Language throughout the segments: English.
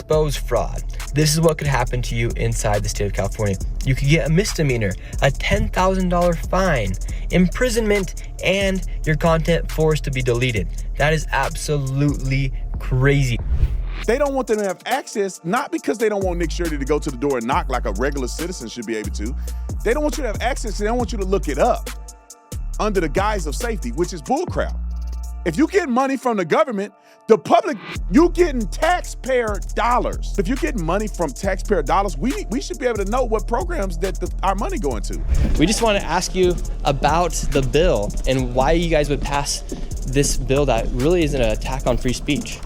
expose fraud. This is what could happen to you inside the state of California. You could get a misdemeanor, a $10,000 fine, imprisonment, and your content forced to be deleted. That is absolutely crazy. They don't want them to have access, not because they don't want Nick Shirley to go to the door and knock like a regular citizen should be able to. They don't want you to have access, they don't want you to look it up under the guise of safety, which is bullcrap. If you get money from the government, the public, you getting taxpayer dollars. If you're getting money from taxpayer dollars, we should be able to know what programs that our money going to. We just want to ask you about the bill and why you guys would pass this bill that really isn't an attack on free speech.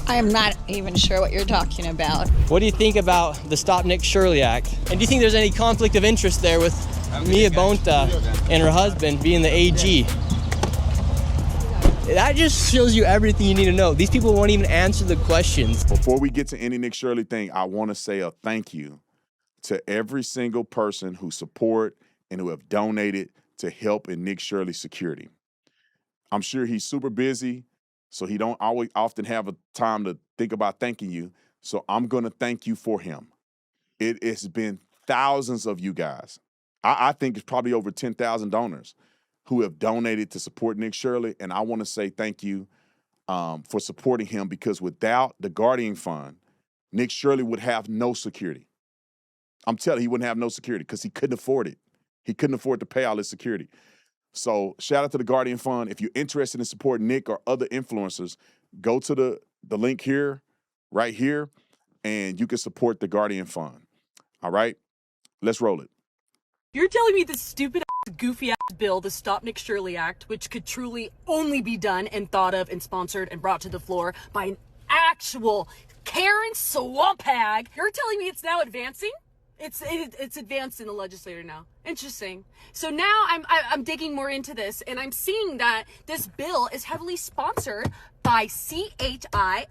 I am not even sure what you're talking about. What do you think about the Stop Nick Shirley Act? And do you think there's any conflict of interest there with Mia Bonta and her husband being the AG? That just shows you everything you need to know. These people won't even answer the questions. Before we get to any Nick Shirley thing, I want to say a thank you to every single person who support and who have donated to help in Nick Shirley's security. I'm sure he's super busy, so he don't always often have a time to think about thanking you. So I'm going to thank you for him. It has been thousands of you guys. I think it's probably over 10,000 donors who have donated to support Nick Shirley, and I want to say thank you for supporting him, because without the Guardian Fund, Nick Shirley would have no security. I'm telling you, he wouldn't have no security because he couldn't afford it. He couldn't afford to pay all his security. So shout out to the Guardian Fund. If you're interested in supporting Nick or other influencers, go to the link here, right here, and you can support the Guardian Fund. All right? Let's roll it. You're telling me this stupid goofy ass bill, the Stop Nick Shirley Act, which could truly only be done and thought of and sponsored and brought to the floor by an actual Karen swamp hag, you're telling me it's now advancing? It's advanced in the legislator now. Interesting. So now I'm digging more into this, and I'm seeing that this bill is heavily sponsored by CHIRLA.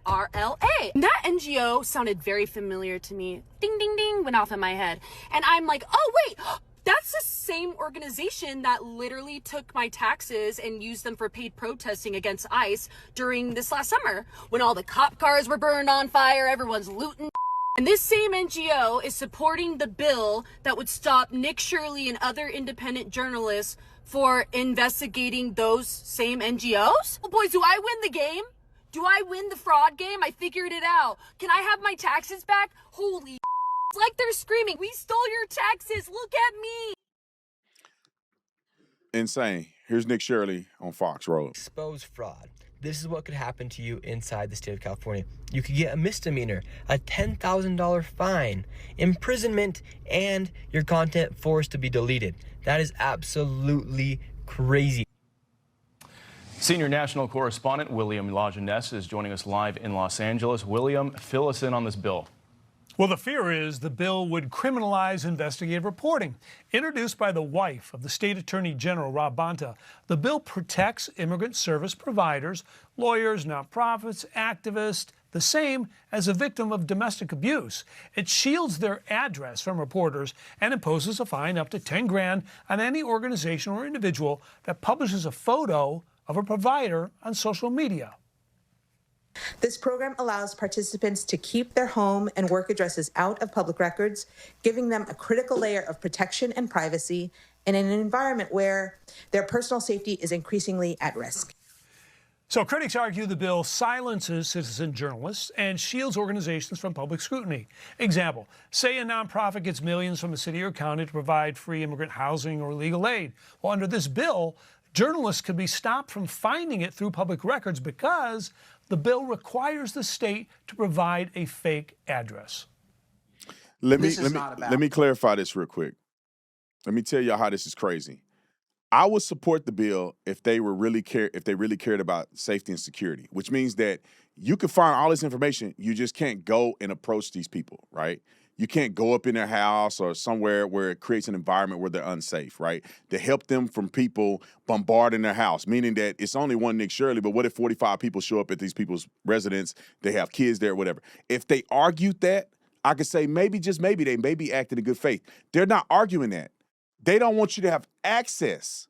That NGO sounded very familiar to me. Ding, ding, ding, went off in my head. And I'm like, oh, wait, that's the same organization that literally took my taxes and used them for paid protesting against ICE during this last summer when all the cop cars were burned on fire, everyone's looting. And this same NGO is supporting the bill that would stop Nick Shirley and other independent journalists for investigating those same NGOs? Well, boys, do I win the game? Do I win the fraud game? I figured it out. Can I have my taxes back? Holy it's like they're screaming, we stole your taxes, look at me. Insane. Here's Nick Shirley on Fox. Roll. Expose fraud. This is what could happen to you inside the state of California. You could get a misdemeanor, a $10,000 fine, imprisonment, and your content forced to be deleted. That is absolutely crazy. Senior national correspondent William Lajeunesse is joining us live in Los Angeles. William, fill us in on this bill. Well, the fear is the bill would criminalize investigative reporting. Introduced by the wife of the State Attorney General, Rob Bonta, the bill protects immigrant service providers, lawyers, nonprofits, activists, the same as a victim of domestic abuse. It shields their address from reporters and imposes a fine up to 10 grand on any organization or individual that publishes a photo of a provider on social media. This program allows participants to keep their home and work addresses out of public records, giving them a critical layer of protection and privacy in an environment where their personal safety is increasingly at risk. So critics argue the bill silences citizen journalists and shields organizations from public scrutiny. Example, say a nonprofit gets millions from a city or county to provide free immigrant housing or legal aid. Well, under this bill, journalists could be stopped from finding it through public records because the bill requires the state to provide a fake address. Let me clarify this real quick. Let me tell y'all how this is crazy. I would support the bill if they really cared about safety and security, which means that you can find all this information, you just can't go and approach these people, right? You can't go up in their house or somewhere where it creates an environment where they're unsafe, right? To help them from people bombarding their house, meaning that it's only one Nick Shirley, but what if 45 people show up at these people's residence, they have kids there, whatever. If they argued that, I could say maybe, just maybe, they may be acting in good faith. They're not arguing that. They don't want you to have access.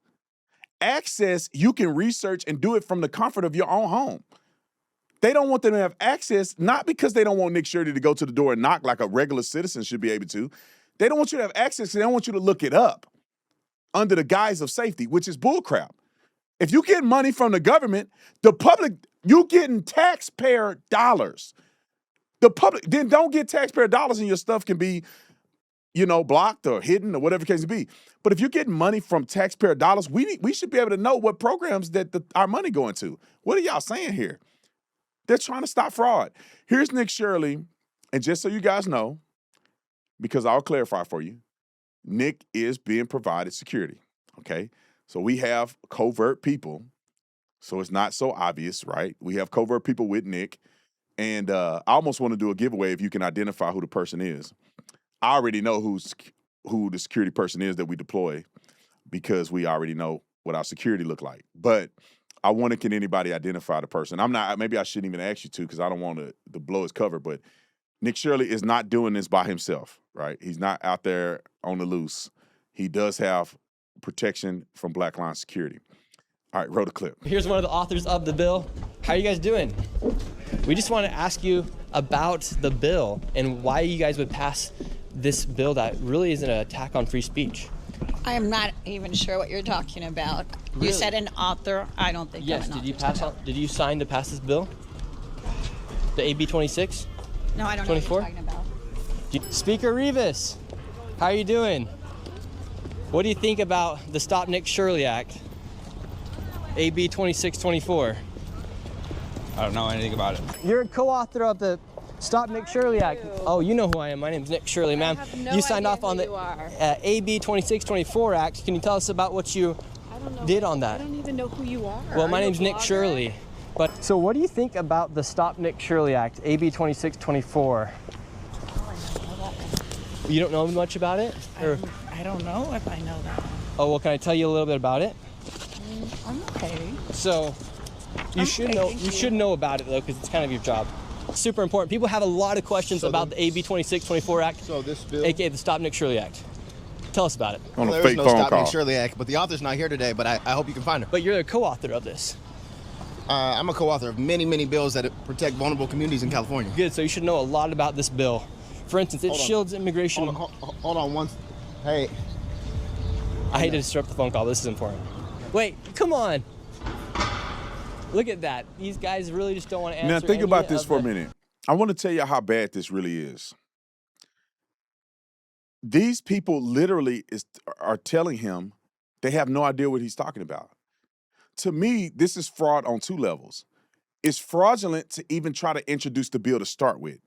Access, you can research and do it from the comfort of your own home. They don't want them to have access, not because they don't want Nick Shirley to go to the door and knock like a regular citizen should be able to. They don't want you to have access. They don't want you to look it up under the guise of safety, which is bullcrap. If you get money from the government, the public, you getting taxpayer dollars. The public, then don't get taxpayer dollars and your stuff can be, blocked or hidden or whatever the case may be. But if you're getting money from taxpayer dollars, we should be able to know what programs that our money going to. What are y'all saying here? They're trying to stop fraud. Here's Nick Shirley, and just so you guys know, because I'll clarify for you, Nick is being provided security, okay? So we have covert people, so it's not so obvious, right? We have covert people with Nick, and I almost want to do a giveaway if you can identify who the person is. I already know who the security person is that we deploy because we already know what our security look like. But I wonder, can anybody identify the person? Maybe I shouldn't even ask you to because I don't want to blow his cover, but Nick Shirley is not doing this by himself, right? He's not out there on the loose. He does have protection from Black Line Security. All right, roll the clip. Here's one of the authors of the bill. How are you guys doing? We just want to ask you about the bill and why you guys would pass this bill that really is an attack on free speech. I am not even sure what you're talking about. Really? You said an author. I don't think Yes, I'm an did you author. pass out? Did you sign to pass this bill? The AB 26? No, I don't 24? know what you're talking about. Speaker Rivas, how are you doing? What do you think about the Stop Nick Shirley Act, AB 2624? I don't know anything about it. You're a co-author of the Stop Nick Shirley Act. Oh, you know who I am. My name's Nick Shirley, ma'am. You signed off on the AB 2624 Act. Can you tell us about what you did on that? I don't even know who you are. Well, my name's Nick Shirley. So what do you think about the Stop Nick Shirley Act, AB 2624? You don't know much about it? I don't know if I know that. Oh, well, can I tell you a little bit about it? I'm okay. So you should know about it though, because it's kind of your job. Super important. People have a lot of questions about the AB 2624 Act, So this bill, aka the Stop Nick Shirley Act. Tell us about it. On a there fake is no phone Stop call. Nick Shirley Act, but the author's not here today, but I hope you can find her. But you're the co-author of this. I'm a co-author of many, many bills that protect vulnerable communities in California. Good, so you should know a lot about this bill. For instance, it Hold on. shields immigration. Hold on one. Hey. I hate to disrupt the phone call, but this is important. Wait, come on. Look at that. These guys really just don't want to answer. Now think any about this of for a the- minute. I want to tell you how bad this really is. These people literally are telling him they have no idea what he's talking about. To me, this is fraud on two levels. It's fraudulent to even try to introduce the bill to start with.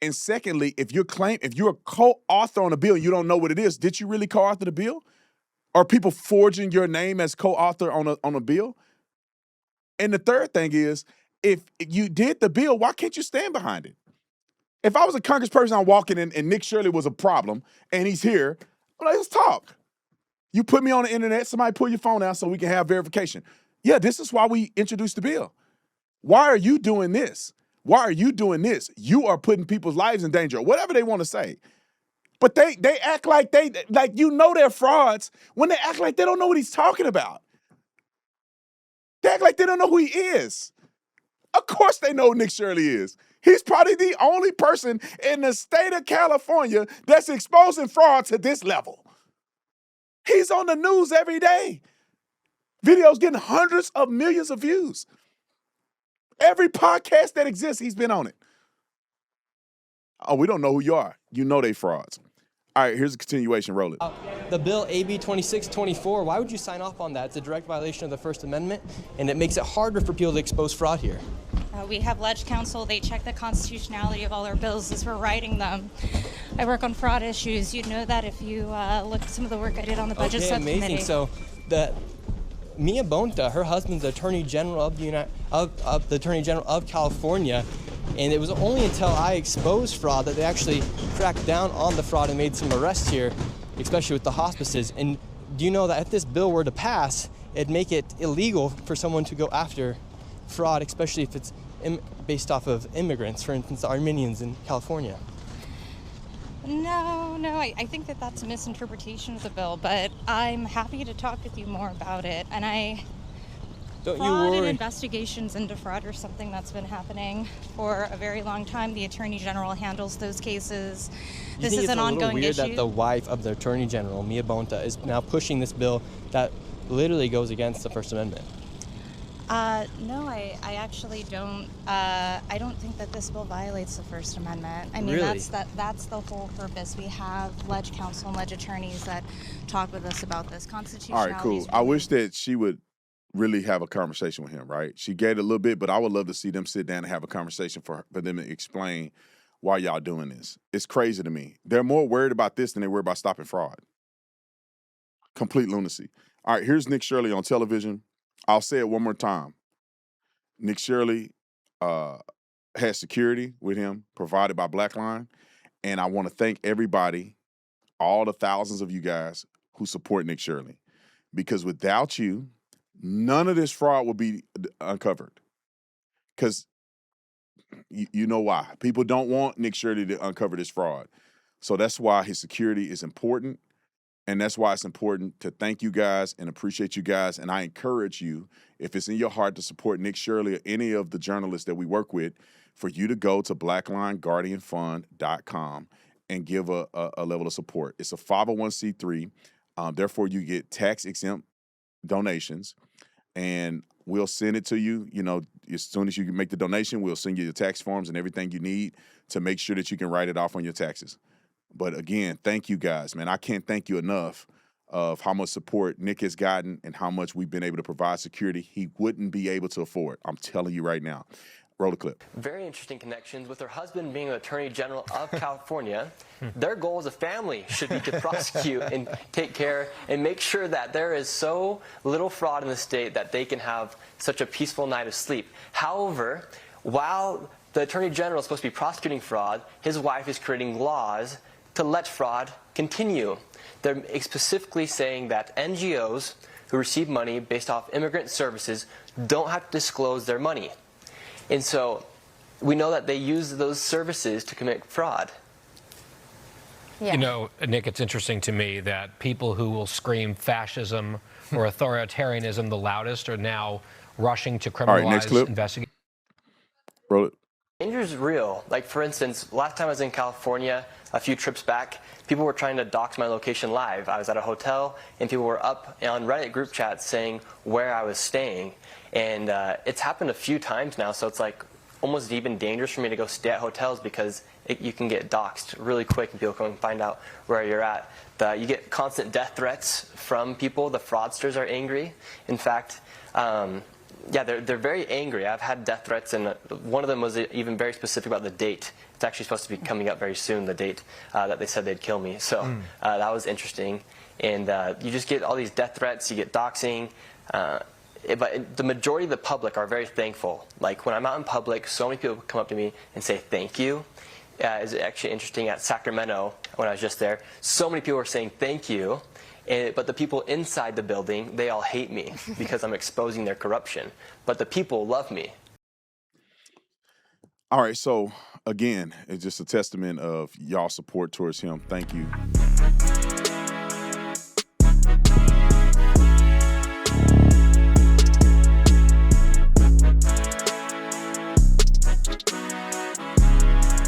And secondly, if you're a co-author on a bill and you don't know what it is, did you really co-author the bill? Are people forging your name as co-author on a bill? And the third thing is, if you did the bill, why can't you stand behind it? If I was a congressperson, I'm walking in and Nick Shirley was a problem and he's here, I'm like, let's talk. You put me on the internet, somebody pull your phone out so we can have verification. Yeah, this is why we introduced the bill. Why are you doing this? Why are you doing this? You are putting people's lives in danger, whatever they want to say. But they act like they're frauds when they act like they don't know what he's talking about. They act like they don't know who he is. Of course they know who Nick Shirley is. He's probably the only person in the state of California that's exposing fraud to this level. He's on the news every day. Videos getting hundreds of millions of views. Every podcast that exists, he's been on it. Oh, we don't know who you are. You know they frauds. All right, here's a continuation. Roll it. The bill AB 2624, why would you sign off on that? It's a direct violation of the First Amendment, and it makes it harder for people to expose fraud here. We have Leg Counsel. They check the constitutionality of all our bills as we're writing them. I work on fraud issues. You'd know that if you look at some of the work I did on the budget subcommittee. Amazing. So Mia Bonta, her husband's Attorney General of the Attorney General of California, and it was only until I exposed fraud that they actually cracked down on the fraud and made some arrests here, especially with the hospices. And do you know that if this bill were to pass, it'd make it illegal for someone to go after fraud, especially if it's based off of immigrants, for instance, the Armenians in California? No, I think that that's a misinterpretation of the bill, but I'm happy to talk with you more about it. And Don't you Fraud and worry. investigations into fraud are something that's been happening for a very long time. The Attorney General handles those cases. You This think is it's an a little ongoing weird issue. that the wife of the Attorney General, Mia Bonta, is now pushing this bill that literally goes against the First Amendment? No, I actually don't. I don't think that this bill violates the First Amendment. I mean, Really? that's the whole purpose. We have ledge counsel and ledge attorneys that talk with us about this. All Constitutionality. right, cool. I wish that she would really have a conversation with him, right? She gave it a little bit, but I would love to see them sit down and have a conversation for them to explain why y'all doing this. It's crazy to me. They're more worried about this than they were about stopping fraud. Complete lunacy. All right, here's Nick Shirley on television. I'll say it one more time. Nick Shirley has security with him provided by Blackline, and I want to thank everybody, all the thousands of you guys who support Nick Shirley, because without you, none of this fraud will be uncovered. Because you know why. People don't want Nick Shirley to uncover this fraud. So that's why his security is important. And that's why it's important to thank you guys and appreciate you guys. And I encourage you, if it's in your heart to support Nick Shirley or any of the journalists that we work with, for you to go to blacklineguardianfund.com and give a level of support. It's a 501c3. Therefore, you get tax-exempt donations. And we'll send it to you. You know, as soon as you make the donation, we'll send you the tax forms and everything you need to make sure that you can write it off on your taxes. But again, thank you guys, man. I can't thank you enough of how much support Nick has gotten and how much we've been able to provide security he wouldn't be able to afford. I'm telling you right now. Roll the clip. Very interesting connections with her husband being the Attorney General of California. Their goal as a family should be to prosecute and take care and make sure that there is so little fraud in the state that they can have such a peaceful night of sleep. However, while the Attorney General is supposed to be prosecuting fraud, his wife is creating laws to let fraud continue. They're specifically saying that NGOs who receive money based off immigrant services don't have to disclose their money. And so we know that they use those services to commit fraud. Yeah. You know, Nick, it's interesting to me that people who will scream fascism or authoritarianism the loudest are now rushing to criminalize investigation. Roll it. Danger is real. Like, for instance, last time I was in California, a few trips back, people were trying to dox my location live. I was at a hotel, and people were up on Reddit group chats saying where I was staying. And it's happened a few times now, so it's like almost even dangerous for me to go stay at hotels because you can get doxxed really quick and people can find out where you're at. You get constant death threats from people. The fraudsters are angry. In fact, yeah, they're very angry. I've had death threats, and one of them was even very specific about the date. It's actually supposed to be coming up very soon, the date that they said they'd kill me. So that was interesting. And you just get all these death threats, you get doxing. But the majority of the public are very thankful. Like when I'm out in public, so many people come up to me and say thank you. It's actually interesting at Sacramento, when I was just there, so many people were saying thank you. But the people inside the building, they all hate me because I'm exposing their corruption. But the people love me. All right, so again, it's just a testament of y'all support towards him. Thank you.